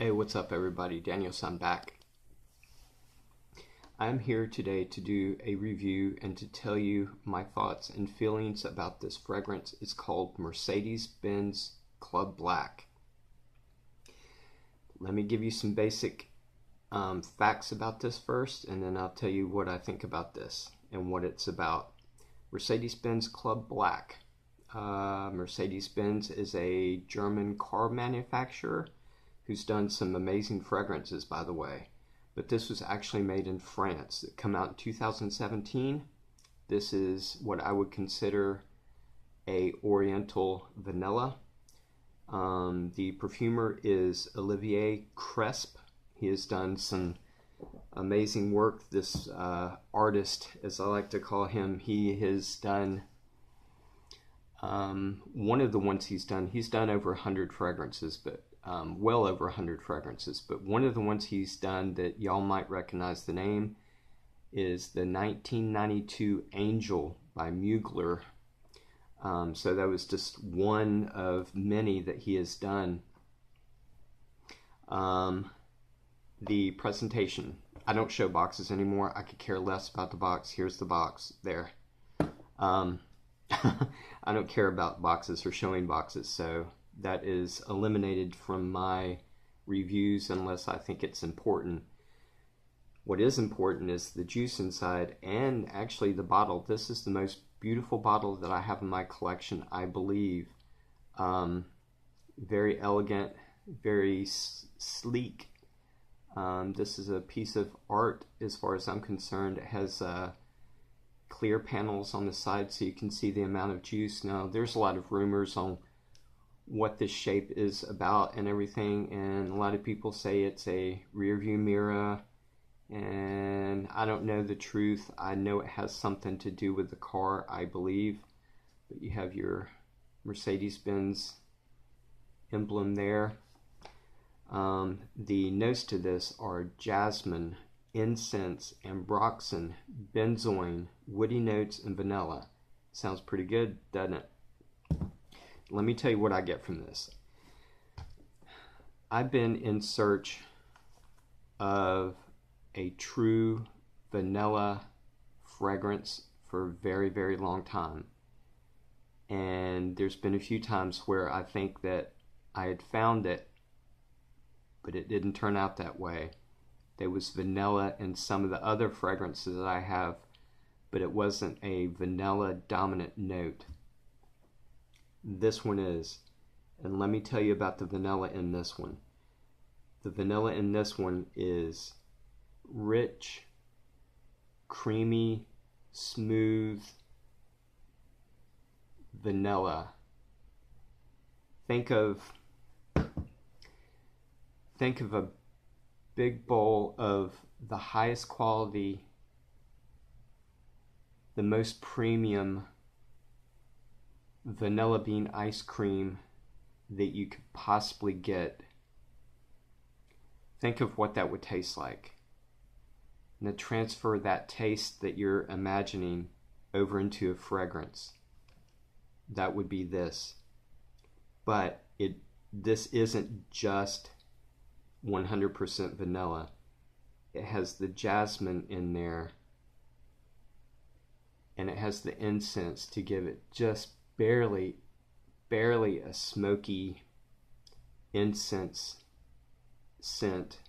Hey, what's up everybody? Daniel-san back. I'm here today to do a review and to tell you my thoughts and feelings about this fragrance. It's called Mercedes-Benz Club Black. Let me give you some basic facts about this first, and then I'll tell you what I think about this and what it's about. Mercedes-Benz Club Black. Mercedes-Benz is a German car manufacturer who's done some amazing fragrances, by the way. But this was actually made in France. It came out in 2017. This is what I would consider a Oriental vanilla. The perfumer is Olivier Cresp. He has done some amazing work. This artist, as I like to call him, he has done one of the ones he's done over 100 fragrances, but well over 100 fragrances. But one of the ones he's done that y'all might recognize the name is the 1992 Angel by Mugler. So that was just one of many that he has done. The presentation. I don't show boxes anymore. I could care less about the box. Here's the box there. I don't care about boxes or showing boxes, so that is eliminated from my reviews unless I think it's important. What is important is the juice inside and actually the bottle. This is the most beautiful bottle that I have in my collection, I believe. Very elegant, very sleek. This is a piece of art as far as I'm concerned. It has clear panels on the side so you can see the amount of juice. Now, there's a lot of rumors on what this shape is about and everything, and a lot of people say it's a rear view mirror, and I don't know the truth. I know it has something to do with the car, I believe, but you have your Mercedes-Benz emblem there. The notes to this are jasmine, incense, ambroxan, benzoin, woody notes, and vanilla. Sounds pretty good, doesn't it? Let me tell you what I get from this. I've been in search of a true vanilla fragrance for a very, very long time. And there's been a few times where I think that I had found it, but it didn't turn out that way. There was vanilla in some of the other fragrances that I have, but it wasn't a vanilla dominant note. This one is, and let me tell you about the vanilla in this one. The vanilla in this one is rich, creamy, smooth vanilla. Think of a big bowl of the highest quality, the most premium vanilla bean ice cream that you could possibly get. Think of what that would taste like. Now transfer that taste that you're imagining over into a fragrance. That would be this. But this isn't just 100% vanilla. It has the jasmine in there, and it has the incense to give it just barely a smoky incense scent,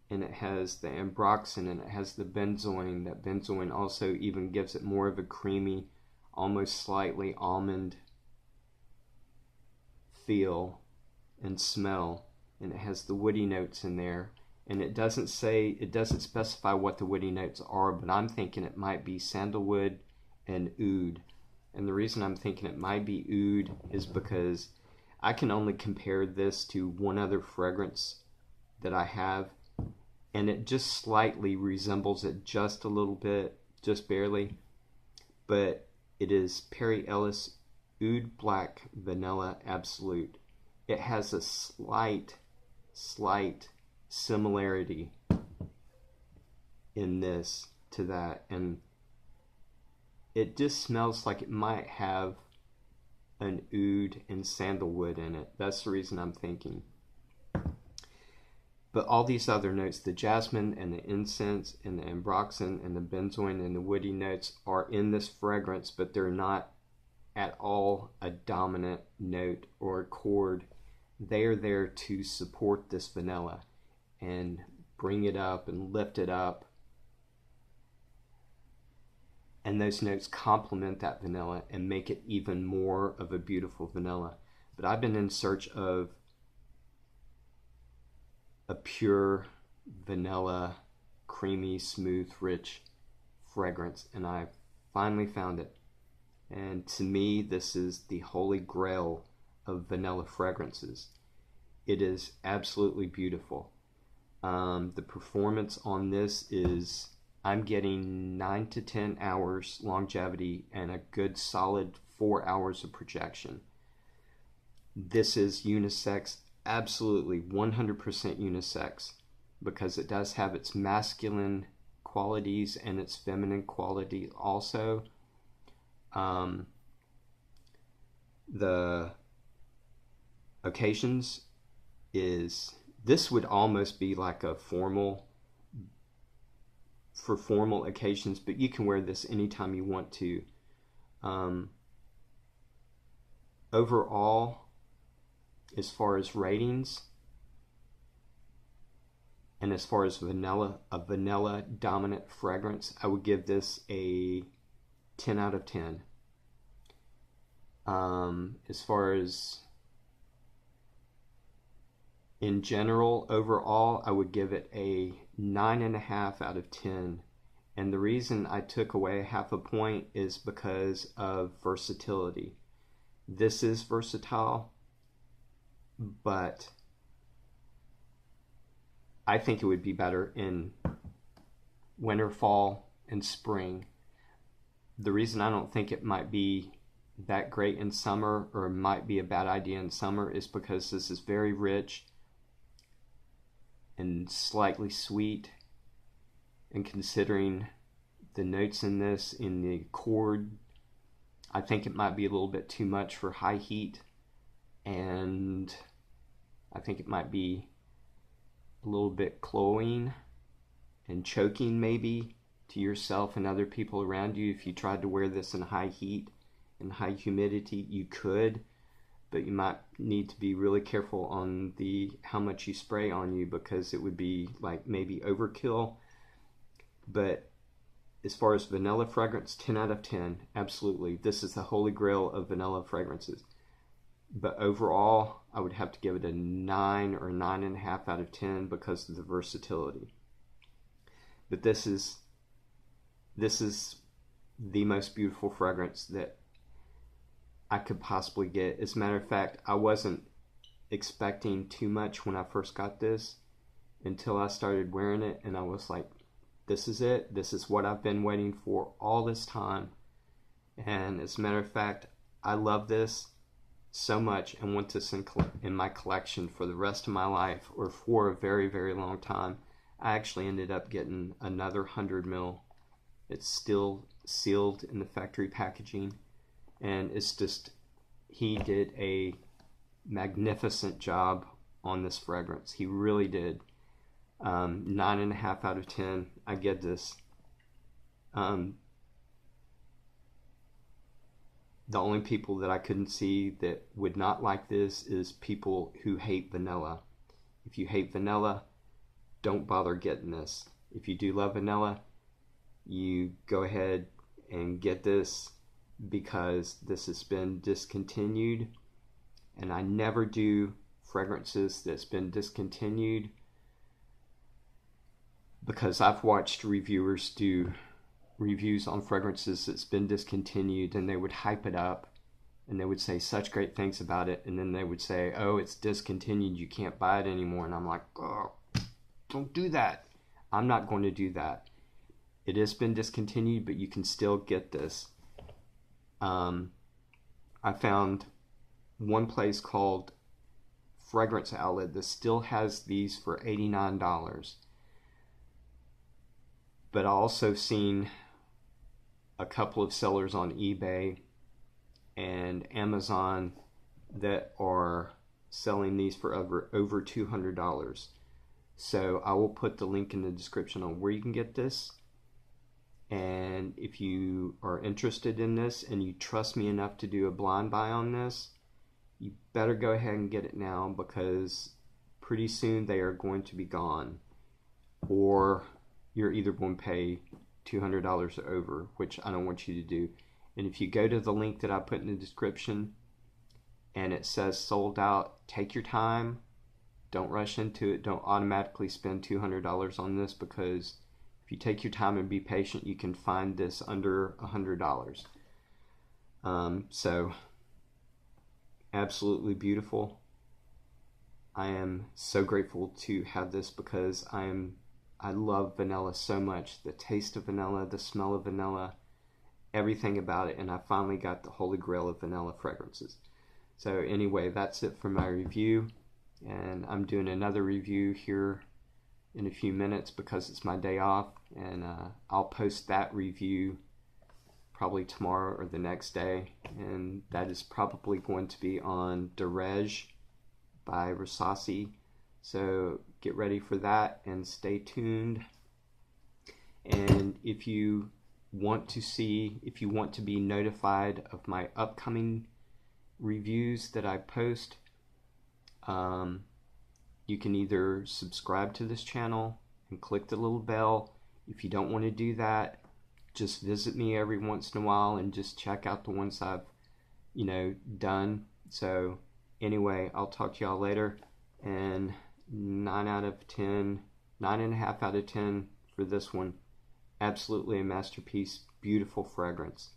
and it has the ambroxan and it has the benzoin. That benzoin also even gives it more of a creamy, almost slightly almond feel and smell, and it has the woody notes in there. And it doesn't specify what the woody notes are, but I'm thinking it might be sandalwood and oud. And the reason I'm thinking it might be oud is because I can only compare this to one other fragrance that I have, and it just slightly resembles it just a little bit, just barely. But it is Perry Ellis Oud Black Vanilla Absolute. It has a slight similarity in this to that, and it just smells like it might have an oud and sandalwood in it. That's the reason I'm thinking. But all these other notes, the jasmine and the incense and the ambroxan and the benzoin and the woody notes, are in this fragrance, but they're not at all a dominant note or a chord. They are there to support this vanilla and bring it up and lift it up. And those notes complement that vanilla and make it even more of a beautiful vanilla. But I've been in search of a pure vanilla, creamy, smooth, rich fragrance, and I finally found it. And to me, this is the holy grail of vanilla fragrances. It is absolutely beautiful. The performance on this is, I'm getting 9 to 10 hours longevity and a good solid 4 hours of projection. This is unisex, absolutely 100% unisex, because it does have its masculine qualities and its feminine qualities also. The occasions is, this would almost be like a formal, for formal occasions, but you can wear this anytime you want to. Overall, as far as ratings, and as far as a vanilla dominant fragrance, I would give this a 10 out of 10. As far as in general, overall, I would give it a 9.5 out of 10. And the reason I took away half a point is because of versatility. This is versatile, but I think it would be better in winter, fall, and spring. The reason I don't think it might be that great in summer, or might be a bad idea in summer, is because this is very rich and slightly sweet, and considering the notes in this, in the chord, I think it might be a little bit too much for high heat, and I think it might be a little bit cloying and choking maybe to yourself and other people around you. If you tried to wear this in high heat and high humidity, you could, but you might need to be really careful on how much you spray on you, because it would be like maybe overkill. But as far as vanilla fragrance, 10 out of 10, absolutely. This is the holy grail of vanilla fragrances. But overall, I would have to give it a 9 or 9.5 out of 10 because of the versatility. But this is the most beautiful fragrance that I could possibly get. As a matter of fact, I wasn't expecting too much when I first got this until I started wearing it, and I was like, this is it. This is what I've been waiting for all this time. And as a matter of fact, I love this so much and want this in my collection for the rest of my life, or for a very, very long time. I actually ended up getting another 100 ml. It's still sealed in the factory packaging, and it's just, he did a magnificent job on this fragrance. He really did. 9.5 out of 10. I get this. The only people that I couldn't see that would not like this is people who hate vanilla. If you hate vanilla, don't bother getting this. If you do love vanilla, you go ahead and get this, because this has been discontinued, and I never do fragrances that's been discontinued, because I've watched reviewers do reviews on fragrances that's been discontinued, and they would hype it up and they would say such great things about it, and then they would say, oh, it's discontinued, you can't buy it anymore. And I'm like, oh, don't do that. I'm not going to do that. It has been discontinued, but you can still get this. I found one place called Fragrance Outlet that still has these for $89. But I also seen a couple of sellers on eBay and Amazon that are selling these for over $200. So I will put the link in the description on where you can get this. And if you are interested in this and you trust me enough to do a blind buy on this, you better go ahead and get it now, because pretty soon they are going to be gone, or you're either going to pay $200 or over, which I don't want you to do. And if you go to the link that I put in the description and it says sold out, take your time. Don't rush into it. Don't automatically spend $200 on this, because if you take your time and be patient, you can find this under $100. So absolutely beautiful. I am so grateful to have this, because I love vanilla so much. The taste of vanilla, the smell of vanilla, everything about it. And I finally got the holy grail of vanilla fragrances. So anyway, that's it for my review. And I'm doing another review here in a few minutes because it's my day off. And I'll post that review probably tomorrow or the next day. And that is probably going to be on Derege by Rasasi. So get ready for that and stay tuned. And if you want to be notified of my upcoming reviews that I post, you can either subscribe to this channel and click the little bell. If you don't want to do that, just visit me every once in a while and just check out the ones I've done. So anyway, I'll talk to y'all later. And 9.5 out of 10 for this one. Absolutely a masterpiece, beautiful fragrance.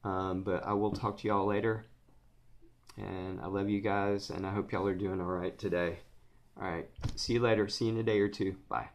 But I will talk to y'all later. And I love you guys, and I hope y'all are doing all right today. All right, see you later. See you in a day or two. Bye.